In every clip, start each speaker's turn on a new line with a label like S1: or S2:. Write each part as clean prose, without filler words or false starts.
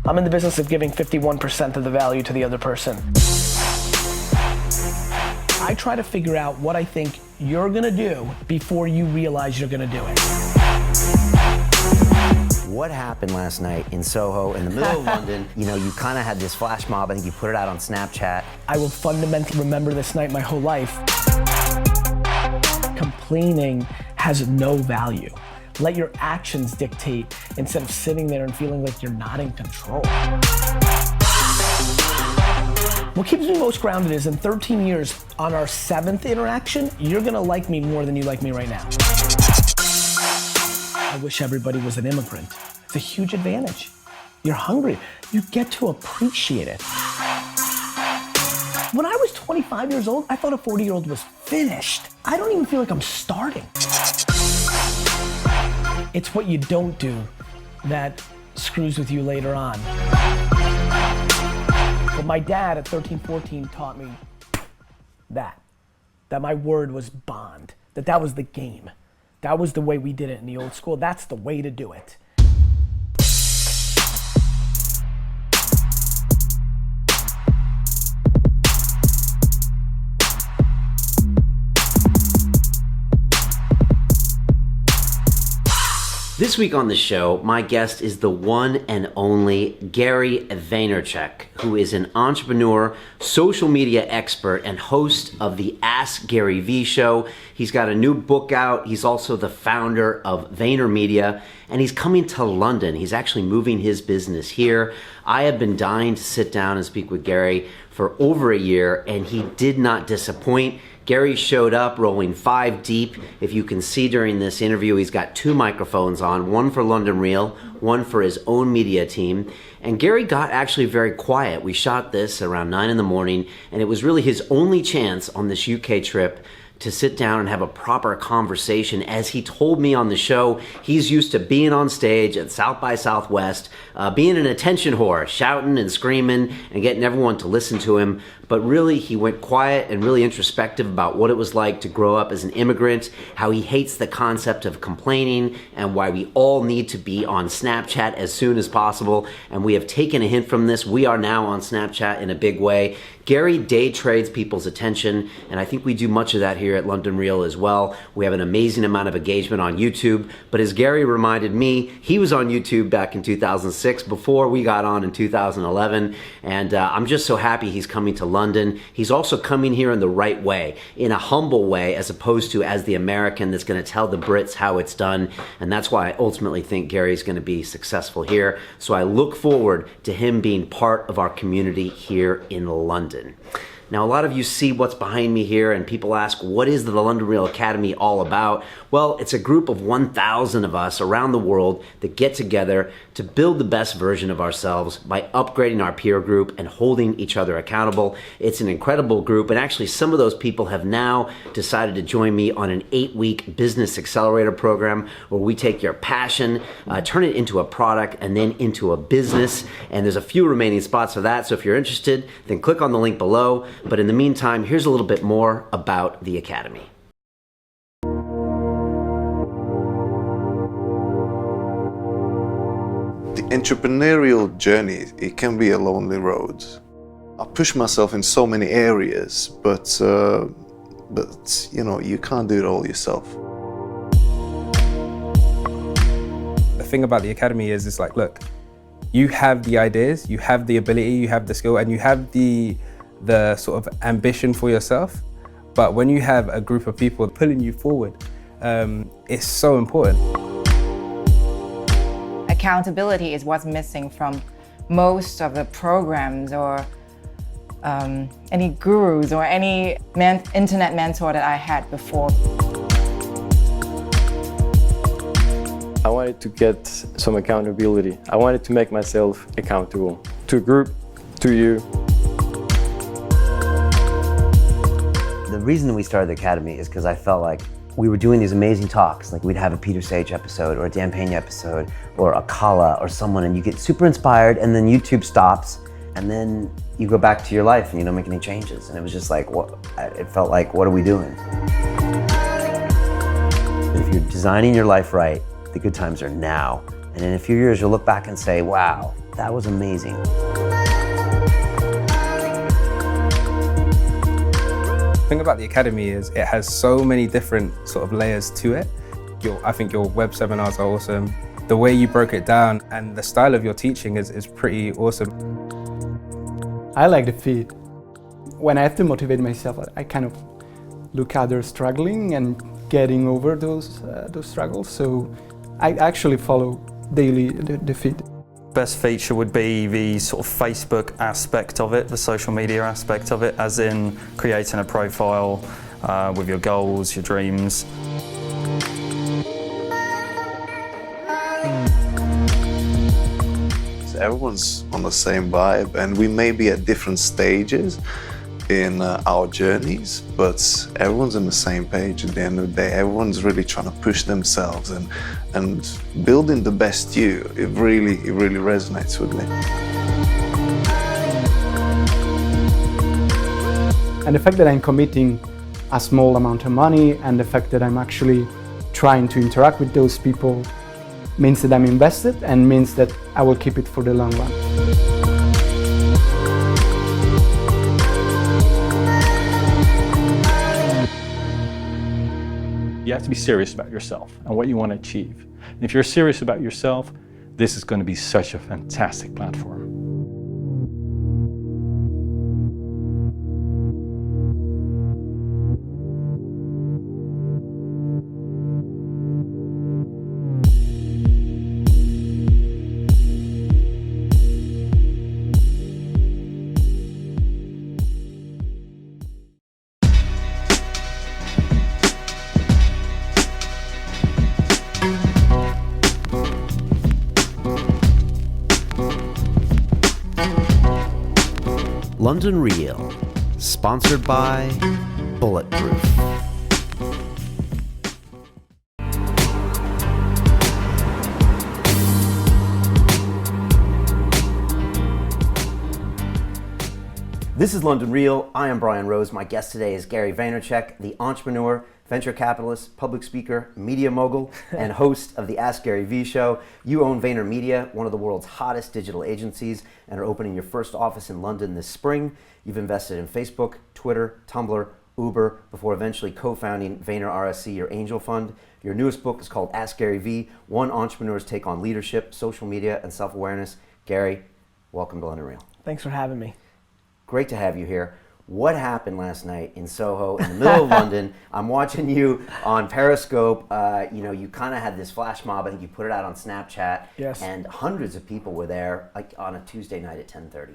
S1: I'm in the business of giving 51% of the value to the other person. I try to figure out what I think you're gonna do before you realize you're gonna do it.
S2: What happened last night in Soho in the middle of London? You know, you kind of had this flash mob. I think you put it out on Snapchat.
S1: I will fundamentally remember this night my whole life. Complaining has no value. Let your actions dictate instead of sitting there and feeling like you're not in control. What keeps me most grounded is in 13 years, on our 7th interaction, you're gonna like me more than you like me right now. I wish everybody was an immigrant. It's a huge advantage. You're hungry. You get to appreciate it. When I was 25 years old, I thought a 40-year-old was finished. I don't even feel like I'm starting. It's what you don't do that screws with you later on. But my dad at 13, 14 taught me that my word was bond, that was the game. That was the way we did it in the old school. That's the way to do it.
S2: This week on the show, my guest is the one and only Gary Vaynerchuk, who is an entrepreneur, social media expert, and host of the Ask Gary V show. He's got a new book out. He's also the founder of VaynerMedia, and he's coming to London. He's actually moving his business here. I have been dying to sit down and speak with Gary for over a year, and he did not disappoint. Gary showed up rolling 5 deep. If you can see during this interview, he's got 2 microphones on, one for London Real, one for his own media team. And Gary got actually very quiet. We shot this around 9 in the morning, and it was really his only chance on this UK trip to sit down and have a proper conversation. As he told me on the show, he's used to being on stage at South by Southwest, being an attention whore, shouting and screaming and getting everyone to listen to him. But really, he went quiet and really introspective about what it was like to grow up as an immigrant, how he hates the concept of complaining, and why we all need to be on Snapchat as soon as possible. And we have taken a hint from this. We are now on Snapchat in a big way. Gary day trades people's attention, and I think we do much of that here at London Real as well. We have an amazing amount of engagement on YouTube, but as Gary reminded me, he was on YouTube back in 2006 before we got on in 2011, and I'm just so happy he's coming to London. He's also coming here in the right way, in a humble way, as opposed to as the American that's going to tell the Brits how it's done, and that's why I ultimately think Gary's going to be successful here. So I look forward to him being part of our community here in London. Now, a lot of you see what's behind me here, and people ask, what is the London Real Academy all about? Well, it's a group of 1,000 of us around the world that get together to build the best version of ourselves by upgrading our peer group and holding each other accountable. It's an incredible group, and actually some of those people have now decided to join me on an 8-week business accelerator program where we take your passion, turn it into a product, and then into a business. And there's a few remaining spots for that, so if you're interested, then click on the link below. But in the meantime, here's a little bit more about the Academy.
S3: The entrepreneurial journey, it can be a lonely road. I push myself in so many areas, but you know, you can't do it all yourself.
S4: The thing about the Academy is, it's like, look, you have the ideas, you have the ability, you have the skill, and you have the sort of ambition for yourself. But when you have a group of people pulling you forward, it's so important.
S5: Accountability is what's missing from most of the programs or any gurus or any internet mentor that I had before.
S6: I wanted to get some accountability. I wanted to make myself accountable to a group, to you.
S2: The reason we started the Academy is because I felt like we were doing these amazing talks, like we'd have a Peter Sage episode or a Dan Pena episode or a Kala or someone, and you get super inspired, and then YouTube stops, and then you go back to your life and you don't make any changes. And it was just like, it felt like, what are we doing? If you're designing your life right, the good times are now. And in a few years, you'll look back and say, wow, That was amazing.
S4: The thing about the Academy is it has so many different sort of layers to it. I think your web seminars are awesome. The way you broke it down and the style of your teaching is pretty awesome.
S7: I like the feed. When I have to motivate myself, I kind of look at others struggling and getting over those struggles. So I actually follow daily the feed.
S8: Best feature would be the sort of Facebook aspect of it, the social media aspect of it, as in creating a profile with your goals, your dreams.
S3: Everyone's on the same vibe, and we may be at different stages in our journeys, but everyone's on the same page at the end of the day. Everyone's really trying to push themselves and building the best you. It really resonates with me.
S7: And the fact that I'm committing a small amount of money and the fact that I'm actually trying to interact with those people means that I'm invested and means that I will keep it for the long run.
S9: You have to be serious about yourself and what you want to achieve. And if you're serious about yourself, this is going to be such a fantastic platform.
S2: London Real, sponsored by Bulletproof. This is London Real. I am Brian Rose. My guest today is Gary Vaynerchuk, the entrepreneur, venture capitalist, public speaker, media mogul, and host of the Ask Gary V show. You own VaynerMedia, one of the world's hottest digital agencies, and are opening your first office in London this spring. You've invested in Facebook, Twitter, Tumblr, Uber, before eventually co-founding Vayner RSC, your angel fund. Your newest book is called Ask Gary V, One Entrepreneur's Take on Leadership, Social Media, and Self-Awareness. Gary, welcome to London Real.
S1: Thanks for having me.
S2: Great to have you here. What happened last night in Soho in the middle of London? I'm watching you on Periscope. You kind of had this flash mob. I think you put it out on Snapchat.
S1: Yes.
S2: And hundreds of people were there, like on a Tuesday night at 10:30.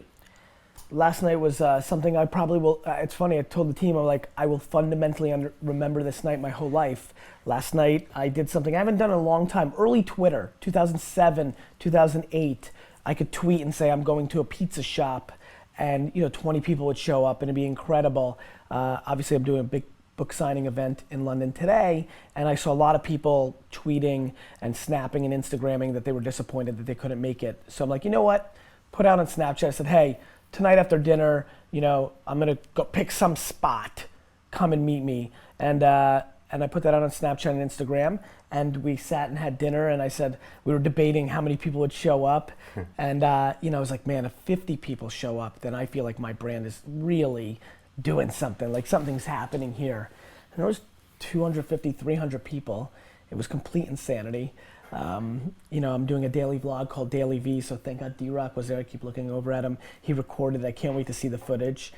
S1: Last night was something I probably will, it's funny, I told the team, I'm like, I will fundamentally remember this night my whole life. Last night I did something I haven't done in a long time. Early Twitter, 2007, 2008, I could tweet and say I'm going to a pizza shop, and 20 people would show up and it'd be incredible. Obviously I'm doing a big book signing event in London today, and I saw a lot of people tweeting and snapping and Instagramming that they were disappointed that they couldn't make it. So I'm like, you know what? Put out on Snapchat, I said, hey, tonight after dinner, I'm gonna go pick some spot, come and meet me. And I put that out on Snapchat and Instagram, and we sat and had dinner, and I said, we were debating how many people would show up. And I was like, man, if 50 people show up, then I feel like my brand is really doing something, like something's happening here. And there was 250, 300 people. It was complete insanity. I'm doing a daily vlog called Daily V, so thank God D-Rock was there. I keep looking over at him. He recorded it. I can't wait to see the footage.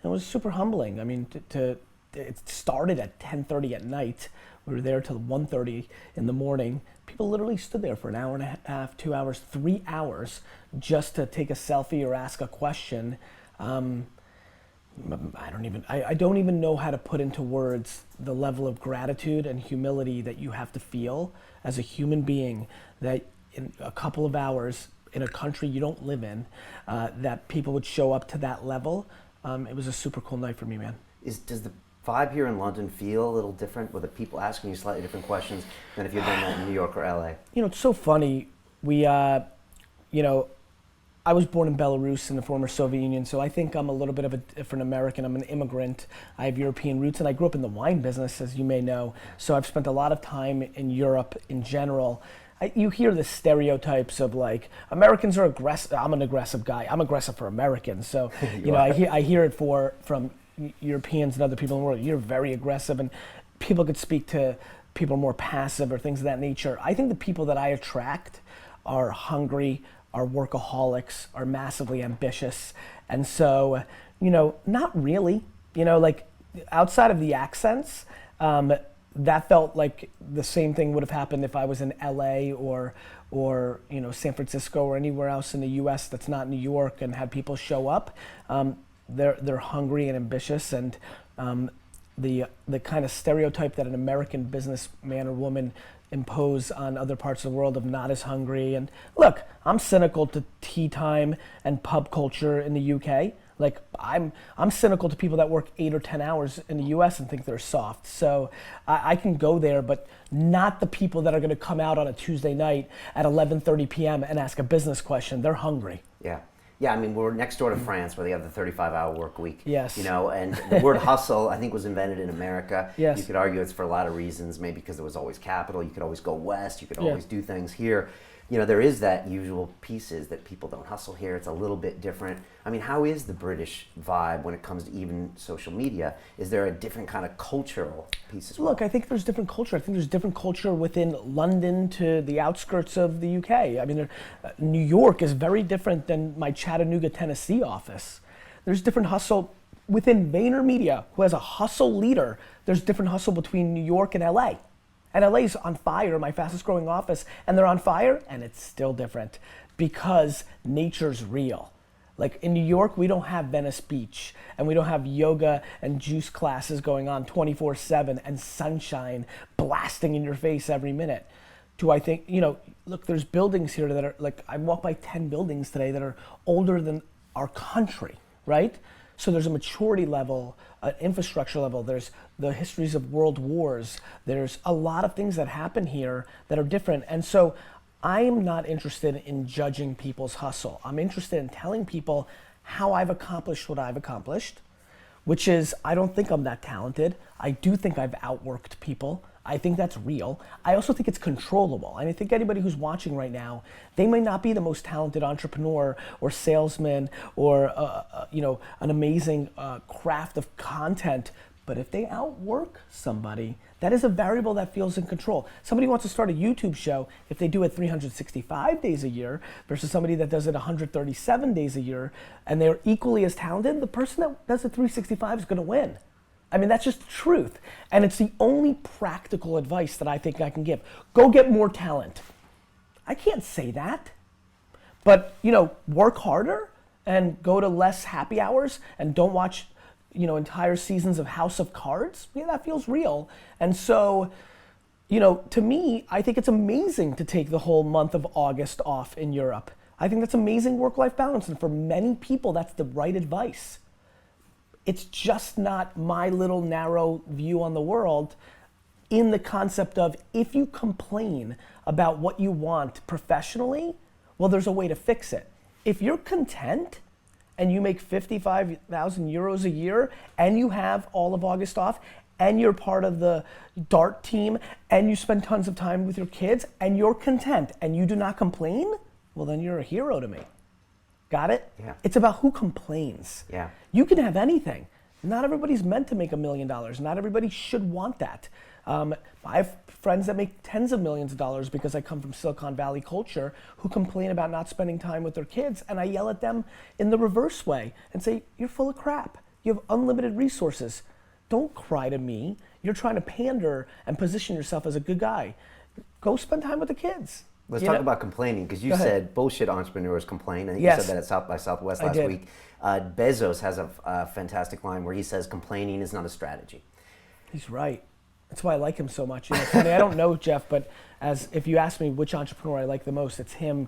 S1: It was super humbling. I mean, it started at 10:30 at night. We were there till 1:30 in the morning. People literally stood there for an hour and a half, 2 hours, 3 hours just to take a selfie or ask a question. I don't even know how to put into words the level of gratitude and humility that you have to feel as a human being, that in a couple of hours in a country you don't live in, that people would show up to that level. It was a super cool night for me, man.
S2: Does the vibe here in London feel a little different, with the people asking you slightly different questions than if you'd done that in New York or LA?
S1: It's so funny. We, I was born in Belarus in the former Soviet Union, so I think I'm a little bit of a different American. I'm an immigrant. I have European roots, and I grew up in the wine business, as you may know. So I've spent a lot of time in Europe in general. You hear the stereotypes of like, Americans are aggressive. I'm an aggressive guy. I'm aggressive for Americans. So, you know, I hear it from Europeans and other people in the world. You're very aggressive, and people could speak to people more passive or things of that nature. I think the people that I attract are hungry, are workaholics, are massively ambitious. And so, you know, not really, you know, like outside of the accents, that felt like the same thing would have happened if I was in LA or you know, San Francisco or anywhere else in the US that's not New York and had people show up. They're hungry and ambitious, and the kind of stereotype that an American businessman or woman impose on other parts of the world of not as hungry. And look, I'm cynical to tea time and pub culture in the UK. Like I'm cynical to people that work 8 or 10 hours in the US and think they're soft. So I can go there, but not the people that are gonna come out on a Tuesday night at 11:30 p.m. and ask a business question. They're hungry.
S2: Yeah. Yeah, I mean, we're next door to France where they have the 35-hour work week.
S1: Yes.
S2: You know, and the word hustle, I think, was invented in America.
S1: Yes.
S2: You could argue it's for a lot of reasons, maybe because there was always capital. You could always go west. You could always do things here. You know, there is that usual pieces that people don't hustle here. It's a little bit different. I mean, how is the British vibe when it comes to even social media? Is there a different kind of cultural piece as well?
S1: Look, I think there's different culture. I think there's different culture within London to the outskirts of the UK. I mean, New York is very different than my Chattanooga, Tennessee office. There's different hustle within VaynerMedia, who has a hustle leader. There's different hustle between New York and LA. And LA's on fire, my fastest growing office, and they're on fire, and it's still different because nature's real. Like in New York, we don't have Venice Beach, and we don't have yoga and juice classes going on 24/7 and sunshine blasting in your face every minute. Do I think, you know, look, there's buildings here that are like, I walked by 10 buildings today that are older than our country, right? So there's a maturity level, an infrastructure level, there's the histories of world wars, there's a lot of things that happen here that are different. And so I'm not interested in judging people's hustle. I'm interested in telling people how I've accomplished what I've accomplished, which is, I don't think I'm that talented. I do think I've outworked people. I think that's real. I also think it's controllable. And I think anybody who's watching right now, they may not be the most talented entrepreneur or salesman or you know, an amazing craft of content, but if they outwork somebody, that is a variable that feels in control. Somebody wants to start a YouTube show, if they do it 365 days a year versus somebody that does it 137 days a year, and they're equally as talented, the person that does it 365 is gonna win. I mean, that's just the truth. And it's the only practical advice that I think I can give. Go get more talent. I can't say that. But, you know, work harder and go to less happy hours and don't watch, you know, entire seasons of House of Cards. Yeah, that feels real. And so, you know, to me, I think it's amazing to take the whole month of August off in Europe. I think that's amazing work-life balance. And for many people, that's the right advice. It's just not my little narrow view on the world in the concept of if you complain about what you want professionally, well, there's a way to fix it. If you're content and you make 55,000 euros a year and you have all of August off and you're part of the dart team and you spend tons of time with your kids and you're content and you do not complain, well, then you're a hero to me. Got it?
S2: Yeah.
S1: It's about who complains.
S2: Yeah.
S1: You can have anything. Not everybody's meant to make $1 million. Not everybody should want that. I have friends that make tens of millions of dollars because I come from Silicon Valley culture who complain about not spending time with their kids, and I yell at them in the reverse way and say, you're full of crap. You have unlimited resources. Don't cry to me. You're trying to pander and position yourself as a good guy. Go spend time with the kids.
S2: Let's talk about complaining, because you said bullshit entrepreneurs complain. I think you said that at South by Southwest last week. Bezos has a fantastic line where he says complaining is not a strategy.
S1: He's right. That's why I like him so much. You know, it's funny, I don't know Jeff, but if you ask me which entrepreneur I like the most, it's him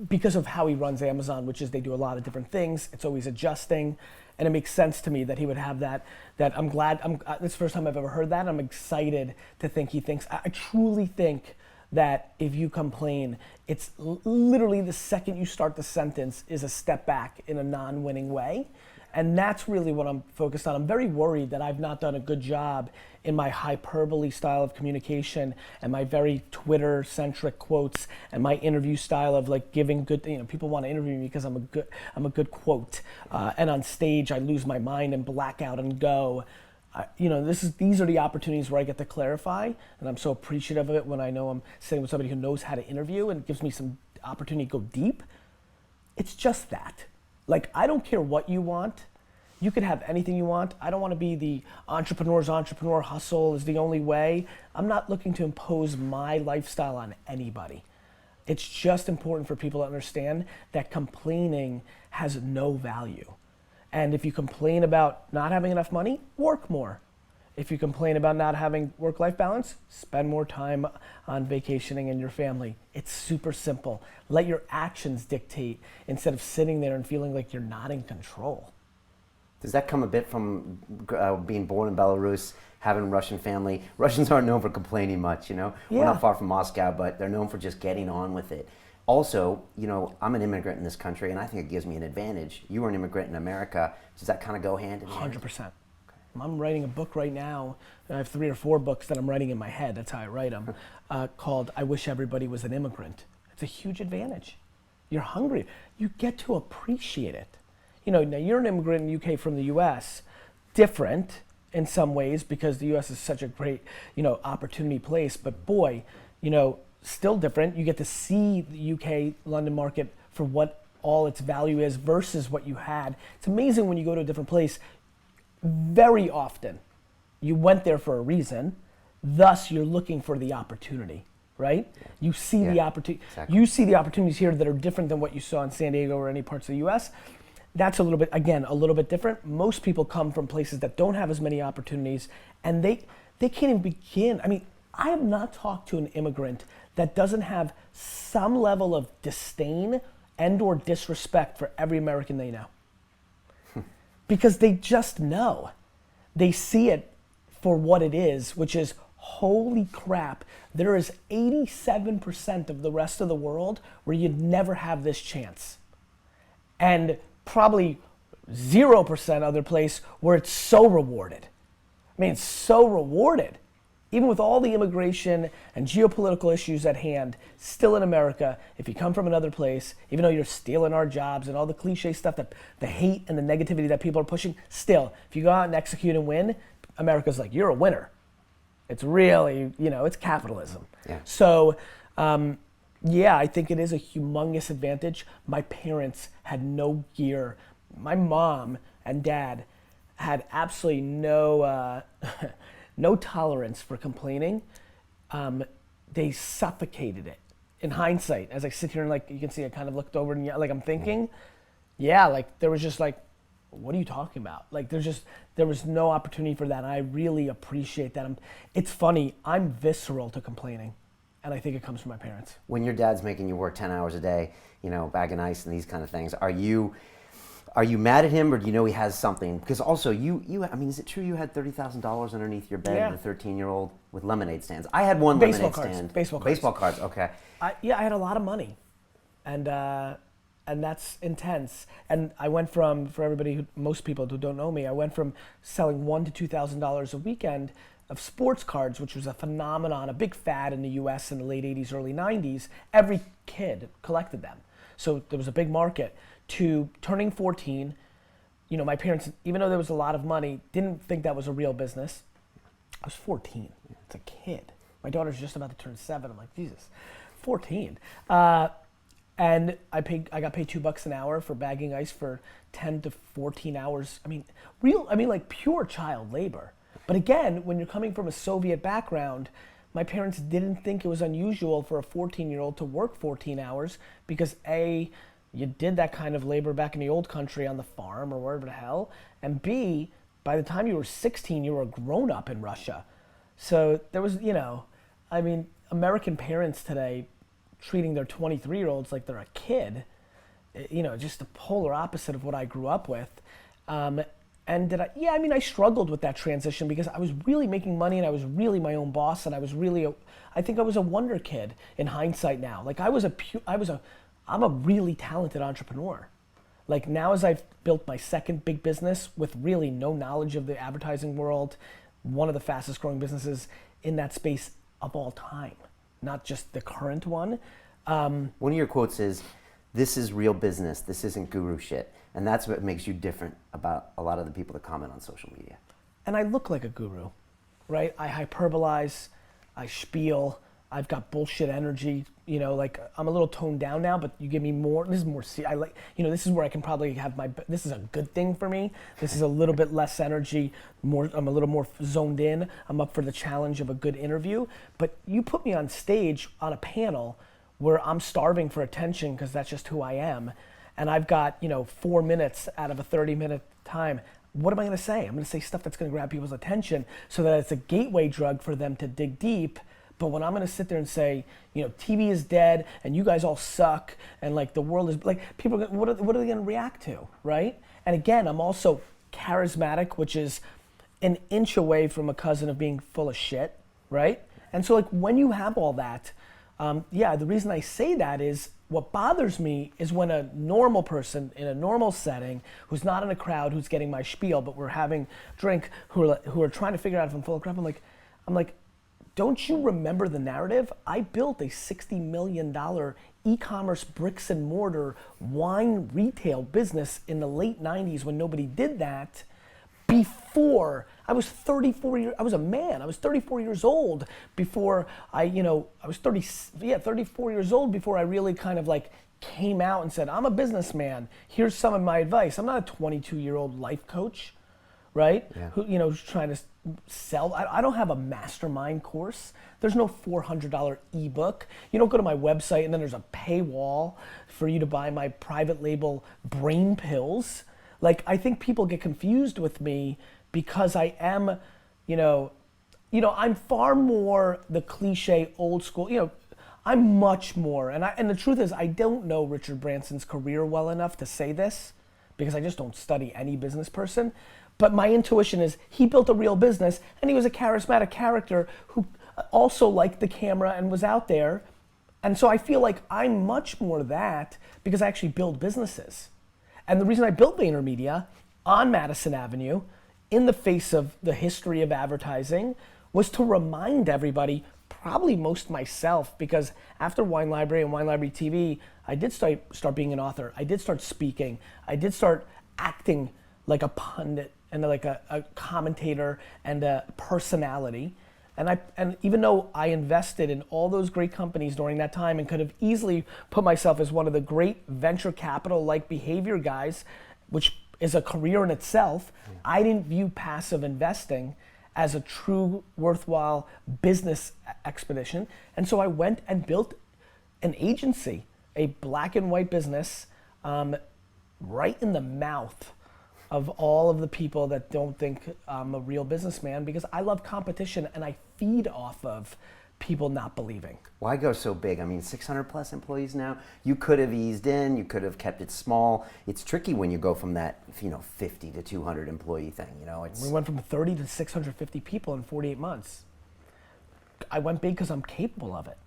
S1: because of how he runs Amazon, which is they do a lot of different things. It's always adjusting. And it makes sense to me that he would have that I'm glad, this is the first time I've ever heard that. I'm excited to think he thinks, I truly think that if you complain, it's literally the second you start the sentence is a step back in a non-winning way. And that's really what I'm focused on. I'm very worried that I've not done a good job in my hyperbole style of communication and my very Twitter-centric quotes and my interview style of like giving good, people want to interview me because I'm a good quote. And on stage, I lose my mind and black out and go. These are the opportunities where I get to clarify, and I'm so appreciative of it when I know I'm sitting with somebody who knows how to interview and gives me some opportunity to go deep. It's just that. Like, I don't care what you want. You could have anything you want. I don't want to be the entrepreneur's entrepreneur. Hustle is the only way. I'm not looking to impose my lifestyle on anybody. It's just important for people to understand that complaining has no value. And if you complain about not having enough money, work more. If you complain about not having work-life balance, spend more time on vacationing and your family. It's super simple. Let your actions dictate instead of sitting there and feeling like you're not in control.
S2: Does that come a bit from being born in Belarus, having a Russian family? Russians aren't known for complaining much, We're not far from Moscow, but they're known for just getting on with it. Also, I'm an immigrant in this country, and I think it gives me an advantage. You were an immigrant in America. Does that kind of go hand in hand?
S1: 100%. I'm writing a book right now. I have 3 or 4 books that I'm writing in my head. That's how I write them. Called "I Wish Everybody Was an Immigrant." It's a huge advantage. You're hungry. You get to appreciate it. Now you're an immigrant in the UK from the US. Different in some ways because the US is such a great, opportunity place. But boy, still different. You get to see the UK London market for what all its value is versus what you had. It's amazing when you go to a different place. Very often, you went there for a reason, thus you're looking for the opportunity, right? You see the opportunity. Exactly. You see the opportunities here that are different than what you saw in San Diego or any parts of the U.S. That's a little bit different. Most people come from places that don't have as many opportunities, and they can't even begin. I mean, I have not talked to an immigrant that doesn't have some level of disdain and or disrespect for every American they know. Because they just know. They see it for what it is, which is, holy crap, there is 87% of the rest of the world where you'd never have this chance. And probably 0% other place where it's so rewarded. I mean, it's so rewarded. Even with all the immigration and geopolitical issues at hand, still in America, if you come from another place, even though you're stealing our jobs and all the cliche stuff, that the hate and the negativity that people are pushing, still, if you go out and execute and win, America's like, you're a winner. It's really, it's capitalism. Yeah. So, I think it is a humongous advantage. My parents had no gear. My mom and dad had absolutely no no tolerance for complaining. They suffocated it. In hindsight, as I sit here and you can see I kind of looked over and I'm thinking, there was just what are you talking about? There was no opportunity for that. And I really appreciate that. It's funny, I'm visceral to complaining. And I think it comes from my parents.
S2: When your dad's making you work 10 hours a day, bagging ice and these kind of things, are you mad at him, or do you know he has something? Because also, is it true you had $30,000 underneath your bed as a 13-year-old with lemonade stands? I had one lemonade stand. Baseball cards, okay.
S1: I had a lot of money. And that's intense. And I went from, for everybody, most people who don't know me, I went from selling $1,000 to $2,000 a weekend of sports cards, which was a phenomenon, a big fad in the US in the late 80s, early 90s. Every kid collected them. So there was a big market. To turning 14, my parents, even though there was a lot of money, didn't think that was a real business. I was 14. It's a kid. My daughter's just about to turn 7. I'm like, Jesus, 14. And I got paid $2 an hour for bagging ice for 10 to 14 hours. Pure child labor. But again, when you're coming from a Soviet background, my parents didn't think it was unusual for a 14-year-old to work 14 hours because A, you did that kind of labor back in the old country on the farm or wherever the hell, and B, by the time you were 16, you were a grown-up in Russia. So there was, American parents today treating their 23-year-olds like they're a kid, just the polar opposite of what I grew up with. And did I? Yeah, I mean, I struggled with that transition because I was really making money and I was really my own boss and I was really, I think I was a wonder kid in hindsight now. Like I'm a really talented entrepreneur. Like now as I've built my second big business with really no knowledge of the advertising world, one of the fastest growing businesses in that space of all time, not just the current one.
S2: One of your quotes is, "This is real business. This isn't guru shit." And that's what makes you different about a lot of the people that comment on social media.
S1: And I look like a guru, right? I hyperbolize, I spiel, I've got bullshit energy, you know, like I'm a little toned down now, but you give me more, this is more, I like, you know, this is where I can probably have this is a good thing for me. This is a little bit less energy, I'm a little more zoned in. I'm up for the challenge of a good interview. But you put me on stage on a panel where I'm starving for attention because that's just who I am. And I've got, 4 minutes out of a 30-minute time. What am I gonna say? I'm gonna say stuff that's gonna grab people's attention so that it's a gateway drug for them to dig deep. But when I'm gonna sit there and say, TV is dead and you guys all suck and like the world is, like people, what are they gonna react to, right? And again, I'm also charismatic, which is an inch away from a cousin of being full of shit, right? And so like when you have all that, the reason I say that is what bothers me is when a normal person in a normal setting who's not in a crowd who's getting my spiel, but we're having drink, who are trying to figure out if I'm full of crap. I'm like, don't you remember the narrative? I built a $60 million e-commerce bricks and mortar wine retail business in the late 90s when nobody did that. Before I was 34 years, I was a man. I was 34 years old before I was 34 years old before I really kind of like came out and said, I'm a businessman. Here's some of my advice. I'm not a 22-year-old life coach, right?
S2: Yeah.
S1: Who's trying to sell. I don't have a mastermind course. There's no $400 ebook. You don't go to my website and then there's a paywall for you to buy my private label brain pills. Like, I think people get confused with me because I am, I'm far more the cliche old school, I'm much more, and the truth is I don't know Richard Branson's career well enough to say this because I just don't study any business person, but my intuition is he built a real business and he was a charismatic character who also liked the camera and was out there, and so I feel like I'm much more that because I actually build businesses. And the reason I built VaynerMedia on Madison Avenue in the face of the history of advertising was to remind everybody, probably most myself, because after Wine Library and Wine Library TV, I did start being an author. I did start speaking. I did start acting like a pundit and like a commentator and a personality. And even though I invested in all those great companies during that time and could have easily put myself as one of the great venture capital-like behavior guys, which is a career in itself, I didn't view passive investing as a true worthwhile business expedition. And so I went and built an agency, a black and white business, right in the mouth of all of the people that don't think I'm a real businessman because I love competition and I feed off of people not believing.
S2: Why go so big? I mean, 600 plus employees now. You could have eased in, you could have kept it small. It's tricky when you go from that, 50 to 200 employee thing,
S1: We went from 30 to 650 people in 48 months. I went big because I'm capable of it.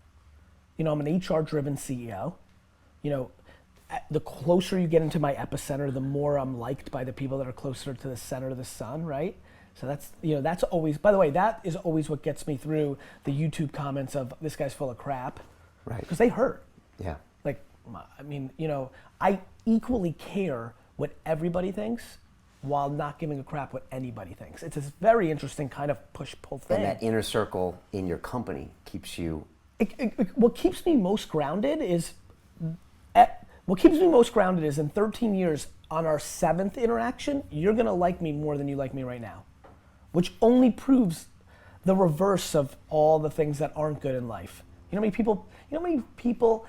S1: I'm an HR driven CEO. The closer you get into my epicenter, the more I'm liked by the people that are closer to the center of the sun, right? So that's always, by the way, that is always what gets me through the YouTube comments of this guy's full of crap.
S2: Right.
S1: Because they hurt.
S2: Yeah.
S1: Like, I equally care what everybody thinks while not giving a crap what anybody thinks. It's this very interesting kind of push-pull thing.
S2: And that inner circle in your company keeps you...
S1: What keeps me most grounded is in 13 years, on our 7th interaction, you're gonna like me more than you like me right now. Which only proves the reverse of all the things that aren't good in life. You know how many people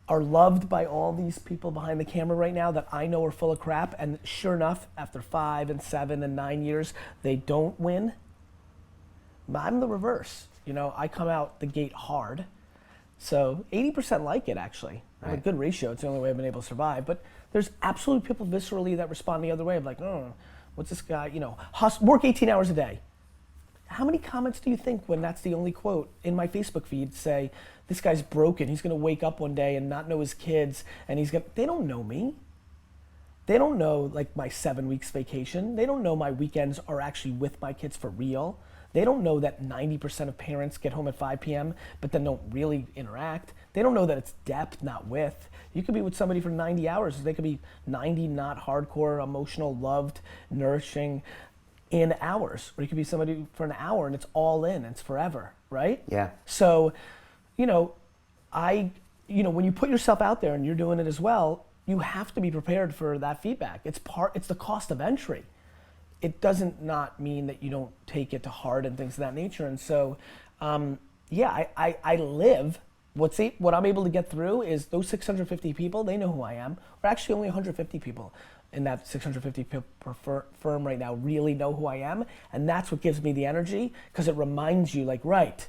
S1: are loved by all these people behind the camera right now that I know are full of crap, and sure enough, after 5 and 7 and 9 years, they don't win? But I'm the reverse. I come out the gate hard. So 80% like it, actually. I have a good ratio. It's the only way I've been able to survive. But there's absolutely people viscerally that respond the other way of like, oh, what's this guy, you know, work 18 hours a day. How many comments do you think when that's the only quote in my Facebook feed say, this guy's broken, he's gonna wake up one day and not know his kids, and they don't know me. They don't know like my 7 weeks vacation. They don't know my weekends are actually with my kids for real. They don't know that 90% of parents get home at 5 p.m. but then don't really interact. They don't know that it's depth, not width. You could be with somebody for 90 hours. They could be 90 not hardcore, emotional, loved, nourishing in hours. Or you could be somebody for an hour and it's all in, it's forever, right?
S2: Yeah.
S1: So, you know, when you put yourself out there and you're doing it as well, you have to be prepared for that feedback. It's the cost of entry. It doesn't not mean that you don't take it to heart and things of that nature. And so, I live, what I'm able to get through is those 650 people, they know who I am. Or actually only 150 people in that 650 per firm right now really know who I am. And that's what gives me the energy, because it reminds you like, right,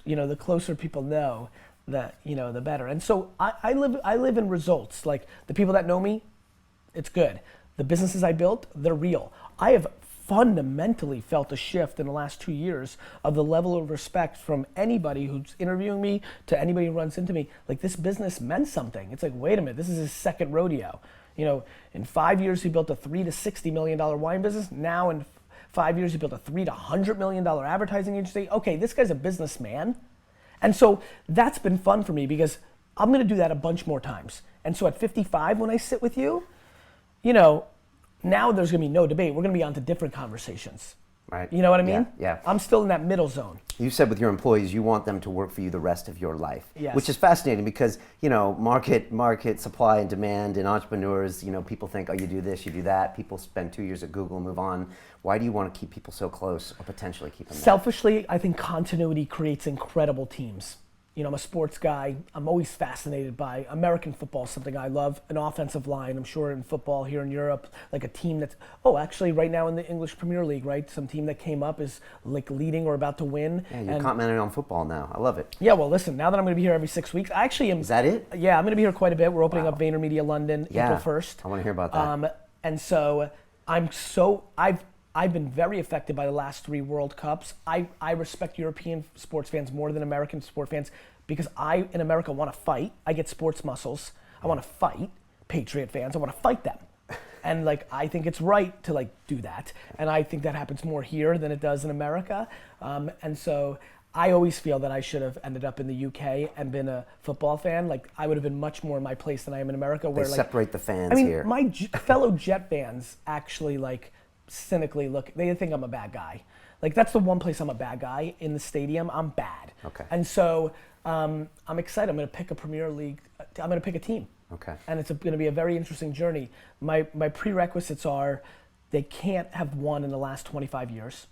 S1: you know, the closer people know, the better. And so I live in results. Like the people that know me, it's good. The businesses I built, they're real. I have fundamentally felt a shift in the last 2 years of the level of respect from anybody who's interviewing me to anybody who runs into me. Like this business meant something. It's like, wait a minute, this is his second rodeo. You know, in 5 years he built a $3 to $60 million wine business. Now in 5 years he built a $3 to $100 million advertising agency. Okay, this guy's a businessman. And so that's been fun for me because I'm gonna do that a bunch more times. And so at 55, when I sit with you, you know, now there's gonna be no debate. We're gonna be on to different conversations.
S2: Right.
S1: You know what I mean?
S2: Yeah.
S1: I'm still in that middle zone.
S2: You said with your employees, you want them to work for you the rest of your life,
S1: Yes.
S2: which is fascinating because, you know, market supply and demand and entrepreneurs, you know, people think, oh, you do this, you do that. People spend 2 years at Google and move on. Why do you want to keep people so close or potentially keep them there?
S1: Selfishly, I think continuity creates incredible teams. You know, I'm a sports guy. I'm always fascinated by American football, something I love. An offensive line, I'm sure in football here in Europe, like a team that's, actually right now in the English Premier League, right? Some team that came up is like leading or about to win.
S2: Yeah, you're commenting on football now. I love it.
S1: Yeah, well, listen, now that I'm going to be here every 6 weeks, I actually am.
S2: Is that it?
S1: Yeah, I'm going to be here quite a bit. We're opening up VaynerMedia London April 1st.
S2: I want to hear about that.
S1: And so I've been very affected by the last 3 World Cups. I respect European sports fans more than American sport fans because I, in America, want to fight. I get sports muscles. I want to fight Patriot fans. I want to fight them. And like, I think it's right to like do that. And I think that happens more here than it does in America. And so I always feel that I should have ended up in the UK and been a football fan. Like I would have been much more in my place than I am in America. Where
S2: They
S1: like,
S2: separate the fans
S1: I mean,
S2: here.
S1: my fellow Jet fans actually like cynically look, they think I'm a bad guy. Like that's the one place I'm a bad guy in the stadium. I'm bad.
S2: Okay.
S1: And so I'm excited. I'm going to pick a Premier League. I'm going to pick a team.
S2: Okay.
S1: And it's going to be a very interesting journey. My prerequisites are they can't have won in the last 25 years.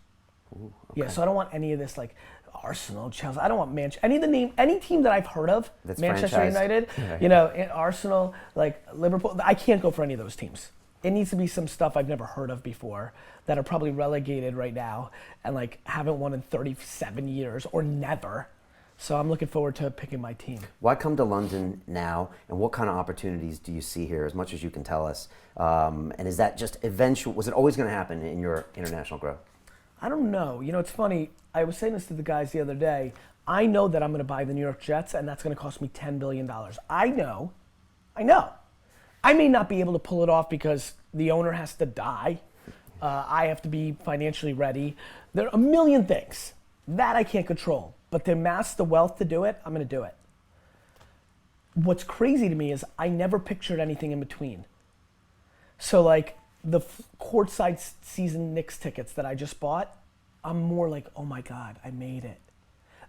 S2: Ooh, okay.
S1: Yeah. So I don't want any of this like Arsenal, Chelsea. I don't want any team that I've heard of.
S2: That's
S1: Manchester
S2: franchised.
S1: United.
S2: Yeah.
S1: You know, Arsenal, like Liverpool. I can't go for any of those teams. It needs to be some stuff I've never heard of before that are probably relegated right now and like haven't won in 37 years or never. So I'm looking forward to picking my team.
S2: Why come to London now, and what kind of opportunities do you see here, as much as you can tell us? And is that just eventual, was it always going to happen in your international growth?
S1: I don't know. You know, it's funny. I was saying this to the guys the other day. I know that I'm going to buy the New York Jets, and that's going to cost me $10 billion. I know. I may not be able to pull it off because the owner has to die. I have to be financially ready. There are a million things that I can't control. But to amass the wealth to do it, I'm going to do it. What's crazy to me is I never pictured anything in between. So like the courtside season Knicks tickets that I just bought, I'm more like, oh my God, I made it.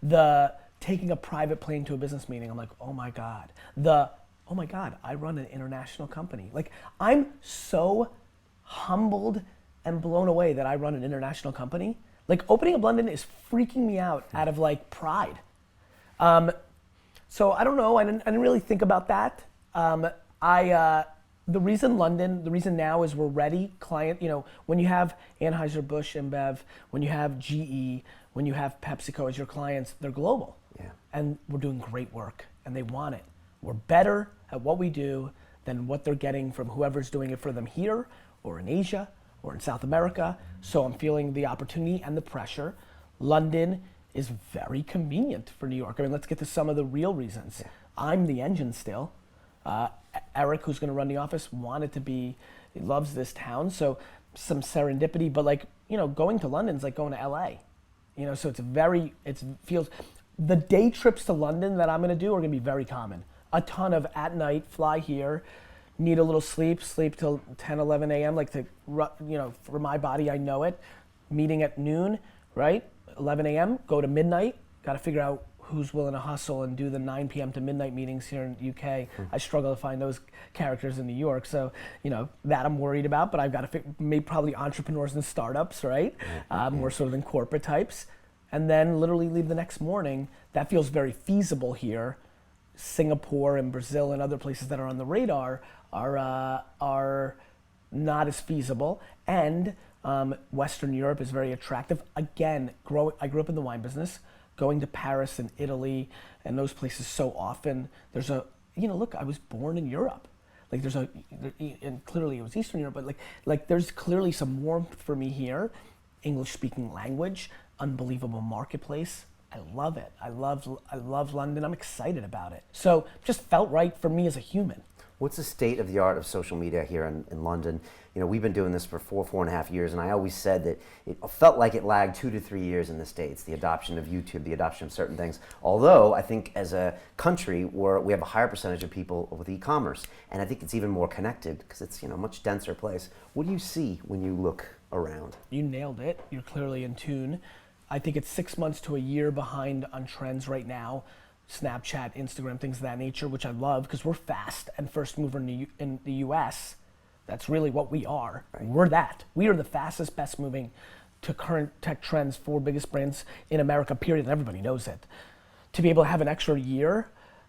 S1: The taking a private plane to a business meeting, I'm like, oh my God. Oh my God, I run an international company. Like I'm so humbled and blown away that I run an international company. Like opening up London is freaking me out of like pride. So I don't know, I didn't really think about that. The reason now is we're ready, client, you know, when you have Anheuser-Busch InBev, when you have GE, when you have PepsiCo as your clients, they're global.
S2: Yeah.
S1: And we're doing great work and they want it. We're better at what we do than what they're getting from whoever's doing it for them here or in Asia or in South America. So I'm feeling the opportunity and the pressure. London is very convenient for New York. I mean, let's get to some of the real reasons. I'm the engine still. Eric, who's going to run the office, he loves this town. So some serendipity, but like, you know, going to London's like going to LA. You know, so the day trips to London that I'm going to do are going to be very common. A ton of at night, fly here, need a little sleep till 10, 11 a.m. Like for my body, I know it. Meeting at noon, right? 11 a.m., go to midnight. Got to figure out who's willing to hustle and do the 9 p.m. to midnight meetings here in the UK. I struggle to find those characters in New York. So, you know, that I'm worried about, but I've got to maybe probably entrepreneurs and startups, right? More sort of than corporate types. And then literally leave the next morning. That feels very feasible here. Singapore and Brazil and other places that are on the radar are not as feasible. And Western Europe is very attractive. Again, I grew up in the wine business. Going to Paris and Italy and those places so often, look, I was born in Europe. Like and clearly it was Eastern Europe, but like there's clearly some warmth for me here. English speaking language, unbelievable marketplace. I love it. I love London. I'm excited about it. So just felt right for me as a human.
S2: What's the state of the art of social media here in London? You know, we've been doing this for 4.5 years, and I always said that it felt like it lagged 2 to 3 years in the States, the adoption of YouTube, the adoption of certain things. Although I think as a country we have a higher percentage of people with e-commerce, and I think it's even more connected because it's, you know, a much denser place. What do you see when you look around?
S1: You nailed it. You're clearly in tune. I think it's 6 months to a year behind on trends right now. Snapchat, Instagram, things of that nature, which I love because we're fast and first mover in the US. That's really what we are. Right. We're that. We are the fastest, best moving to current tech trends, 4 biggest brands in America, period, and everybody knows it. To be able to have an extra year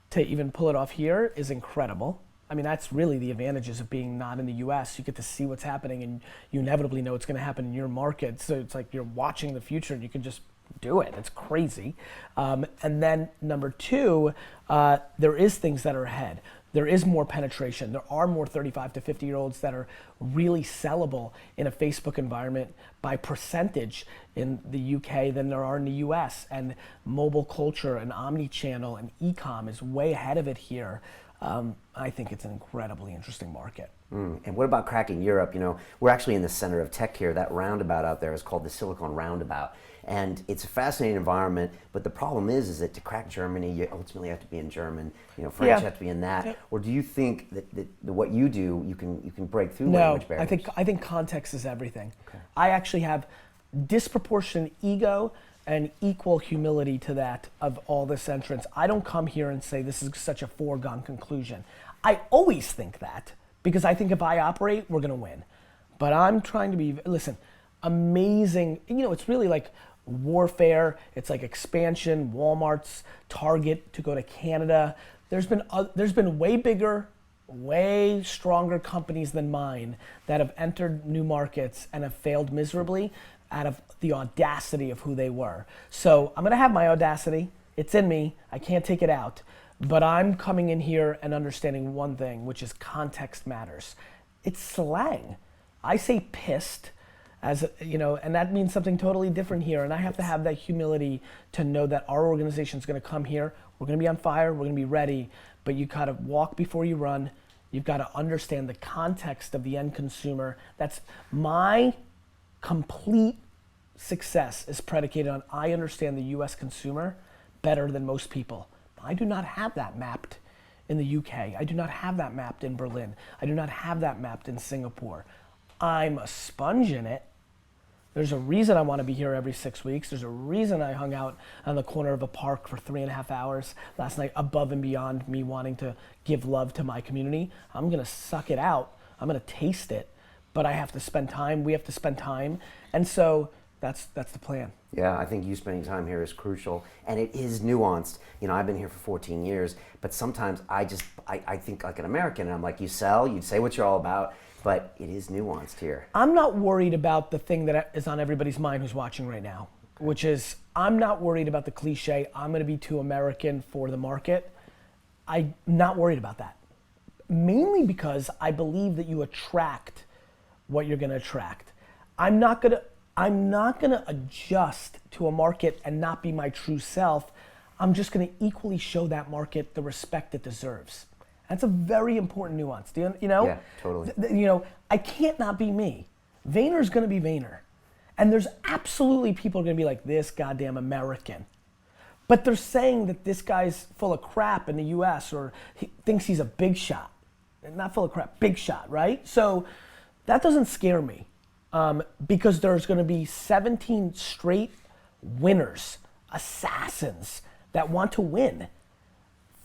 S1: to even pull it off here is incredible. I mean, that's really the advantages of being not in the US. You get to see what's happening and you inevitably know it's going to happen in your market. So it's like you're watching the future and you can just do it. It's crazy. And then number 2, there is things that are ahead. There is more penetration. There are more 35 to 50-year-olds that are really sellable in a Facebook environment by percentage in the UK than there are in the US. And mobile culture and omni-channel and e-com is way ahead of it here. I think it's an incredibly interesting market.
S2: And what about cracking Europe? You know, we're actually in the center of tech here. That roundabout out there is called the Silicon Roundabout. And it's a fascinating environment, but the problem is that to crack Germany, you ultimately have to be in German. You know, French have to be in that. Yeah. Or do you think that what you do, you can break through language barriers?
S1: I think context is everything. Okay. I actually have disproportionate ego and equal humility to that of all this entrance. I don't come here and say this is such a foregone conclusion. I always think that because I think if I operate, we're gonna win. But I'm trying to be, amazing. You know, it's really like warfare. It's like expansion, Walmart's, Target to go to Canada. There's been way bigger, way stronger companies than mine that have entered new markets and have failed miserably out of the audacity of who they were. So I'm gonna have my audacity. It's in me. I can't take it out. But I'm coming in here and understanding one thing, which is context matters. It's slang. I say pissed, as you know, and that means something totally different here. And I have to have that humility to know that our organization is going to come here. We're going to be on fire. We're going to be ready. But you gotta walk before you run. You've got to understand the context of the end consumer. That's my complete success is predicated on I understand the U.S. consumer better than most people. I do not have that mapped in the UK. I do not have that mapped in Berlin. I do not have that mapped in Singapore. I'm a sponge in it. There's a reason I want to be here every 6 weeks. There's a reason I hung out on the corner of a park for 3.5 hours last night, above and beyond me wanting to give love to my community. I'm gonna suck it out. I'm gonna taste it, but I have to spend time. We have to spend time. And so that's the plan.
S2: Yeah, I think you spending time here is crucial, and it is nuanced. You know, I've been here for 14 years, but sometimes I think like an American, and I'm like, you say what you're all about, but it is nuanced here.
S1: I'm not worried about the thing that is on everybody's mind who's watching right now, which is I'm not worried about the cliche, I'm gonna be too American for the market. I'm not worried about that. Mainly because I believe that you attract what you're gonna attract. I'm not gonna adjust to a market and not be my true self. I'm just gonna equally show that market the respect it deserves. That's a very important nuance. Do you know?
S2: Yeah, totally.
S1: I can't not be me. Vayner's gonna be Vayner. And there's absolutely people are gonna be like, this goddamn American. But they're saying that this guy's full of crap in the US, or he thinks he's a big shot. Not full of crap, big shot, right? So that doesn't scare me, because there's gonna be 17 straight winners, assassins that want to win.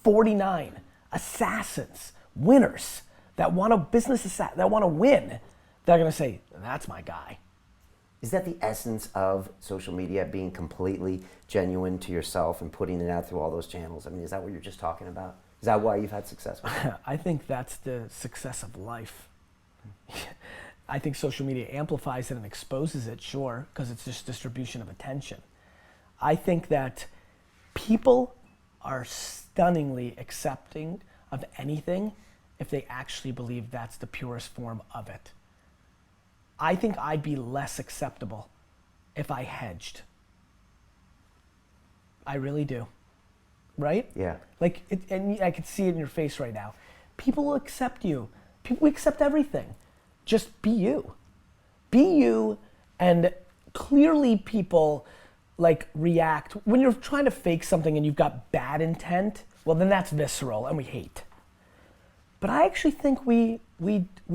S1: 49 assassins, winners that want that want to win. They're gonna say, that's my guy.
S2: Is that the essence of social media, being completely genuine to yourself and putting it out through all those channels? I mean, is that what you're just talking about? Is that why you've had success with it?
S1: I think that's the success of life. I think social media amplifies it and exposes it, sure, because it's just distribution of attention. I think that people are stunningly accepting of anything if they actually believe that's the purest form of it. I think I'd be less acceptable if I hedged. I really do. Right?
S2: Yeah.
S1: Like, and I could see it in your face right now. People will accept you. People accept everything. Just be you. Be you, and clearly people like react. When you're trying to fake something and you've got bad intent, well then that's visceral and we hate. But I actually think we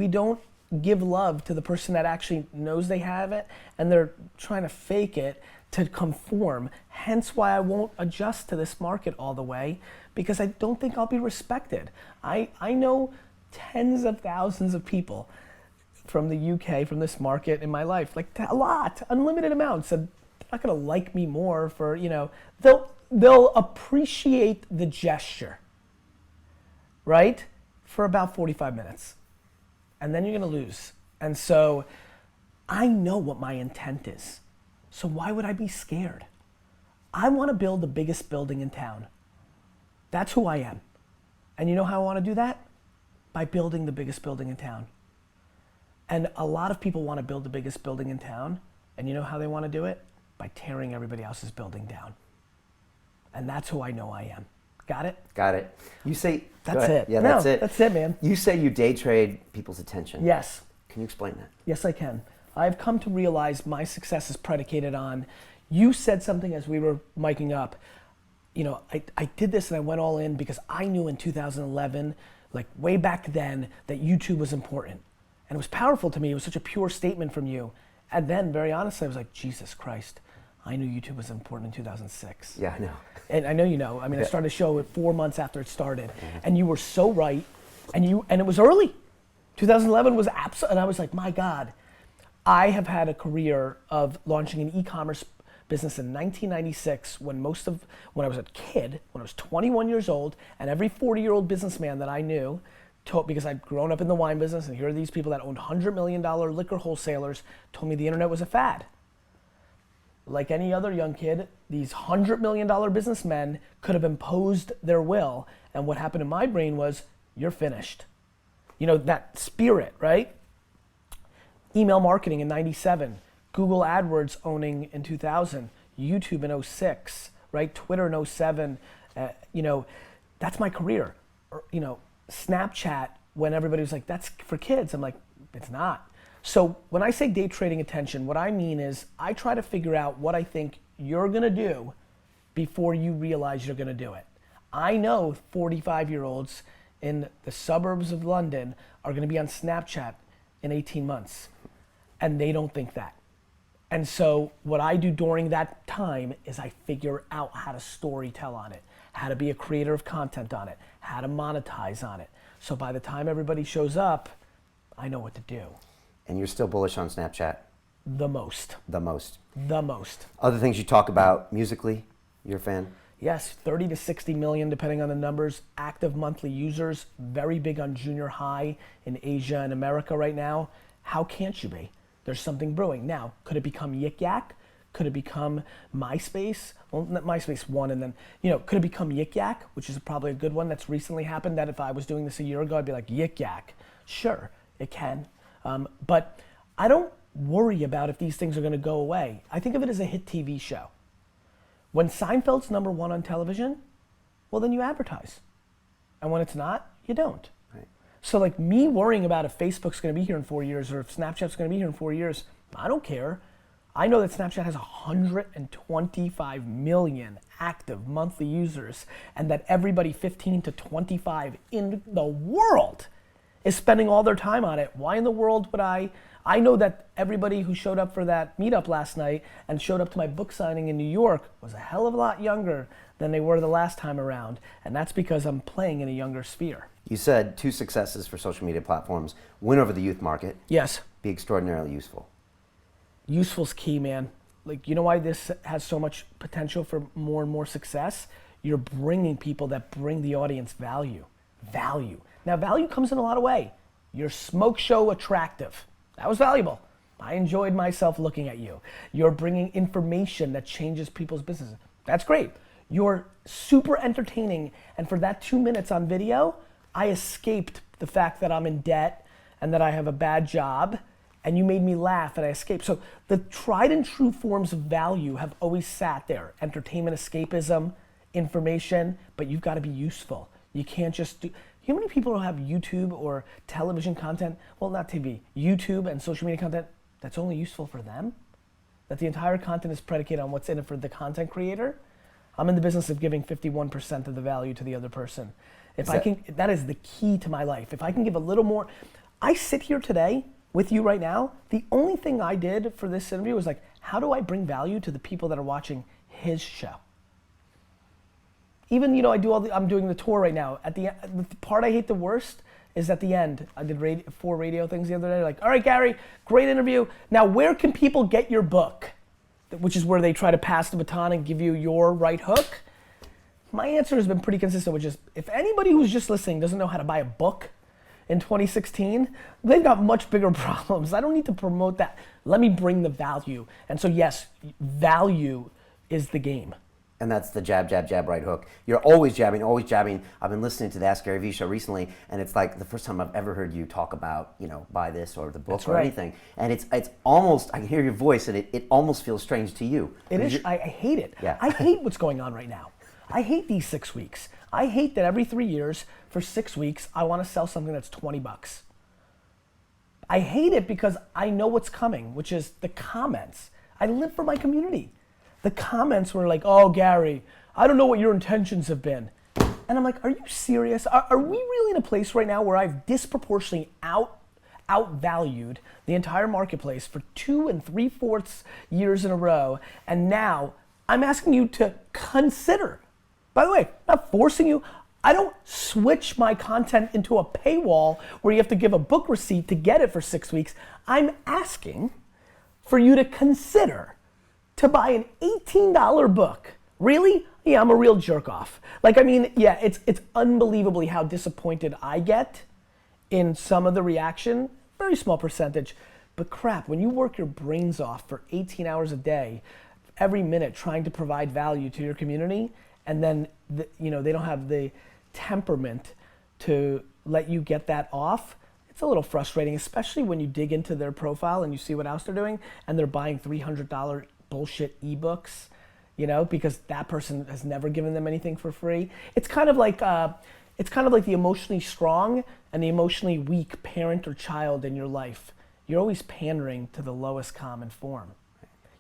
S1: don't give love to the person that actually knows they have it and they're trying to fake it to conform. Hence why I won't adjust to this market all the way, because I don't think I'll be respected. I know tens of thousands of people from the UK, from this market in my life, like a lot, unlimited amounts, and they're not gonna like me more for, they'll appreciate the gesture, right? For about 45 minutes. And then you're gonna lose. And so I know what my intent is. So why would I be scared? I wanna build the biggest building in town. That's who I am. And you know how I wanna do that? By building the biggest building in town. And a lot of people wanna build the biggest building in town. And you know how they wanna do it? By tearing everybody else's building down. And that's who I know I am. Got it?
S2: Got it. You say
S1: that's it.
S2: Yeah,
S1: no,
S2: that's it.
S1: That's it, man.
S2: You say you day trade people's attention.
S1: Yes.
S2: Can you explain that?
S1: Yes, I can. I've come to realize my success is predicated on, you said something as we were miking up. I did this and I went all in because I knew in 2011, like way back then, that YouTube was important. And it was powerful to me. It was such a pure statement from you. And then, very honestly, I was like, Jesus Christ, I knew YouTube was important in 2006.
S2: Yeah, I know.
S1: And I know you know. I mean, I started a show 4 months after it started, and you were so right, and it was early. 2011 was and I was like, my God, I have had a career of launching an e-commerce business in 1996 when I was a kid, when I was 21 years old, and every 40-year-old businessman that I knew, because I'd grown up in the wine business, and here are these people that owned $100 million liquor wholesalers, told me the internet was a fad. Like any other young kid, these $100 million businessmen could have imposed their will, and what happened in my brain was, you're finished. That spirit, right? Email marketing in 97, Google AdWords owning in 2000, YouTube in 06, right? Twitter in 07, that's my career. Snapchat, when everybody was like, that's for kids, I'm like, it's not. So when I say day trading attention, what I mean is I try to figure out what I think you're gonna do before you realize you're gonna do it. I know 45-year-olds in the suburbs of London are gonna be on Snapchat in 18 months, and they don't think that. And so what I do during that time is I figure out how to storytell on it, how to be a creator of content on it, how to monetize on it. So by the time everybody shows up, I know what to do.
S2: And you're still bullish on Snapchat?
S1: The most.
S2: The most.
S1: The most.
S2: Other things you talk about musically, you're a fan?
S1: Yes, 30 to 60 million, depending on the numbers, active monthly users, very big on junior high in Asia and America right now. How can't you be? There's something brewing. Now, could it become Yik Yak? Could it become MySpace? Well, not MySpace one, and then, could it become Yik Yak, which is probably a good one that's recently happened, that if I was doing this a year ago, I'd be like, Yik Yak. Sure, it can. But I don't worry about if these things are gonna go away. I think of it as a hit TV show. When Seinfeld's #1 on television, well then you advertise. And when it's not, you don't.
S2: Right.
S1: So like me worrying about if Facebook's gonna be here in 4 years or if Snapchat's gonna be here in 4 years, I don't care. I know that Snapchat has 125 million active monthly users and that everybody 15 to 25 in the world is spending all their time on it. Why in the world would I know that everybody who showed up for that meetup last night and showed up to my book signing in New York was a hell of a lot younger than they were the last time around. And that's because I'm playing in a younger sphere.
S2: You said 2 successes for social media platforms: win over the youth market,
S1: Yes.
S2: be extraordinarily useful.
S1: Useful's key, man. Like, you know why this has so much potential for more and more success? You're bringing people that bring the audience value. Value. Now, value comes in a lot of ways. Your smoke show attractive. That was valuable. I enjoyed myself looking at you. You're bringing information that changes people's businesses. That's great. You're super entertaining, and for that 2 minutes on video, I escaped the fact that I'm in debt and that I have a bad job, and you made me laugh and I escaped. So the tried and true forms of value have always sat there. Entertainment, escapism, information, but you've got to be useful. You can't just do, how many people have YouTube or television content, well not TV, YouTube and social media content that's only useful for them? That the entire content is predicated on what's in it for the content creator? I'm in the business of giving 51% of the value to the other person. If I can, that is the key to my life. If I can give a little more, I sit here today with you right now, the only thing I did for this interview was like, how do I bring value to the people that are watching his show? Even, I do I'm doing the tour right now. At the part I hate the worst is at the end. I did 4 radio things the other day, like, all right, Gary, great interview. Now, where can people get your book? Which is where they try to pass the baton and give you your right hook. My answer has been pretty consistent, which is, if anybody who's just listening doesn't know how to buy a book in 2016, they've got much bigger problems. I don't need to promote that. Let me bring the value. And so yes, value is the game.
S2: And that's the jab, jab, jab, right hook. You're always jabbing, always jabbing. I've been listening to the Ask Gary Vee show recently, and it's like the first time I've ever heard you talk about, buy this or the book
S1: That's
S2: or
S1: right.
S2: anything. And it's almost, I can hear your voice, and it almost feels strange to you.
S1: It is, I hate it.
S2: Yeah.
S1: I hate what's going on right now. I hate these 6 weeks. I hate that every 3 years, for 6 weeks, I want to sell something that's $20. I hate it because I know what's coming, which is the comments. I live for my community. The comments were like, oh, Gary, I don't know what your intentions have been. And I'm like, are you serious? Are we really in a place right now where I've disproportionately outvalued the entire marketplace for 2 3/4 years in a row, and now I'm asking you to consider. By the way, I'm not forcing you. I don't switch my content into a paywall where you have to give a book receipt to get it for 6 weeks. I'm asking for you to consider to buy an $18 book. Really? Yeah, I'm a real jerk off. It's unbelievably how disappointed I get in some of the reaction, very small percentage, but crap, when you work your brains off for 18 hours a day, every minute trying to provide value to your community, and then they don't have the temperament to let you get that off, it's a little frustrating, especially when you dig into their profile and you see what else they're doing, and they're buying $300 bullshit ebooks, because that person has never given them anything for free. It's kind of like the emotionally strong and the emotionally weak parent or child in your life. You're always pandering to the lowest common form.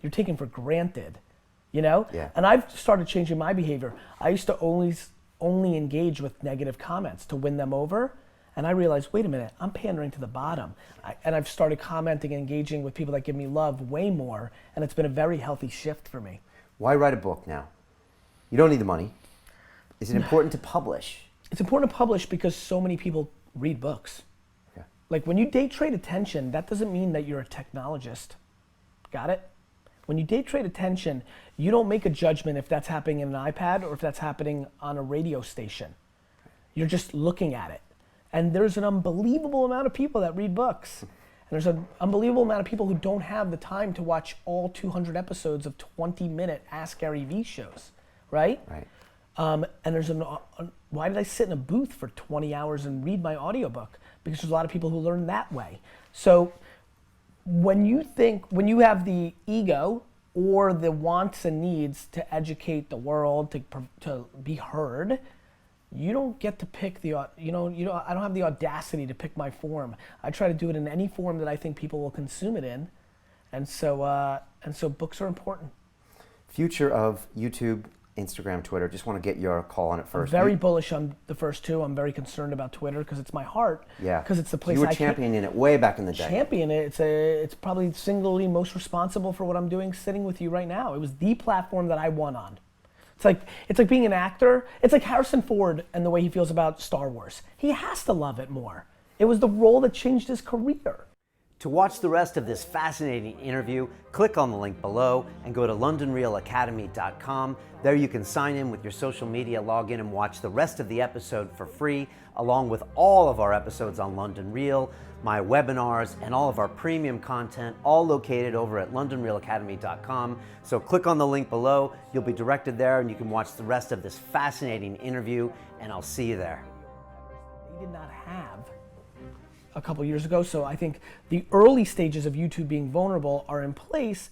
S1: You're taken for granted,
S2: Yeah.
S1: And I've started changing my behavior. I used to only engage with negative comments to win them over. And I realized, wait a minute, I'm pandering to the bottom. And I've started commenting and engaging with people that give me love way more. And it's been a very healthy shift for me.
S2: Why write a book now? You don't need the money. Is it important to publish?
S1: It's important to publish because so many people read books.
S2: Yeah.
S1: Like when you day trade attention, that doesn't mean that you're a technologist. Got it? When you day trade attention, you don't make a judgment if that's happening in an iPad or if that's happening on a radio station. You're just looking at it. And there's an unbelievable amount of people that read books. And there's an unbelievable amount of people who don't have the time to watch all 200 episodes of 20-minute Ask Gary Vee shows, right?
S2: Right.
S1: And there's why did I sit in a booth for 20 hours and read my audiobook? Because there's a lot of people who learn that way. So when you have the ego or the wants and needs to educate the world, to be heard, you don't get to pick I don't have the audacity to pick my form. I try to do it in any form that I think people will consume it in, and so books are important.
S2: Future of YouTube, Instagram, Twitter. Just want to get your call on it first.
S1: Very bullish on the first two. I'm very concerned about Twitter because it's my heart.
S2: Yeah.
S1: Because it's the place
S2: you were championing it way back in the day.
S1: Champion it. It's probably singly most responsible for what I'm doing sitting with you right now. It was the platform that I won on. It's like being an actor. It's like Harrison Ford and the way he feels about Star Wars. He has to love it more. It was the role that changed his career.
S2: To watch the rest of this fascinating interview, click on the link below and go to londonreelacademy.com. There you can sign in with your social media, log in and watch the rest of the episode for free, along with all of our episodes on London Real, my webinars, and all of our premium content, all located over at londonreelacademy.com. So click on the link below, you'll be directed there and you can watch the rest of this fascinating interview, and I'll see you there.
S1: They did not have a couple years ago, so I think the early stages of YouTube being vulnerable are in place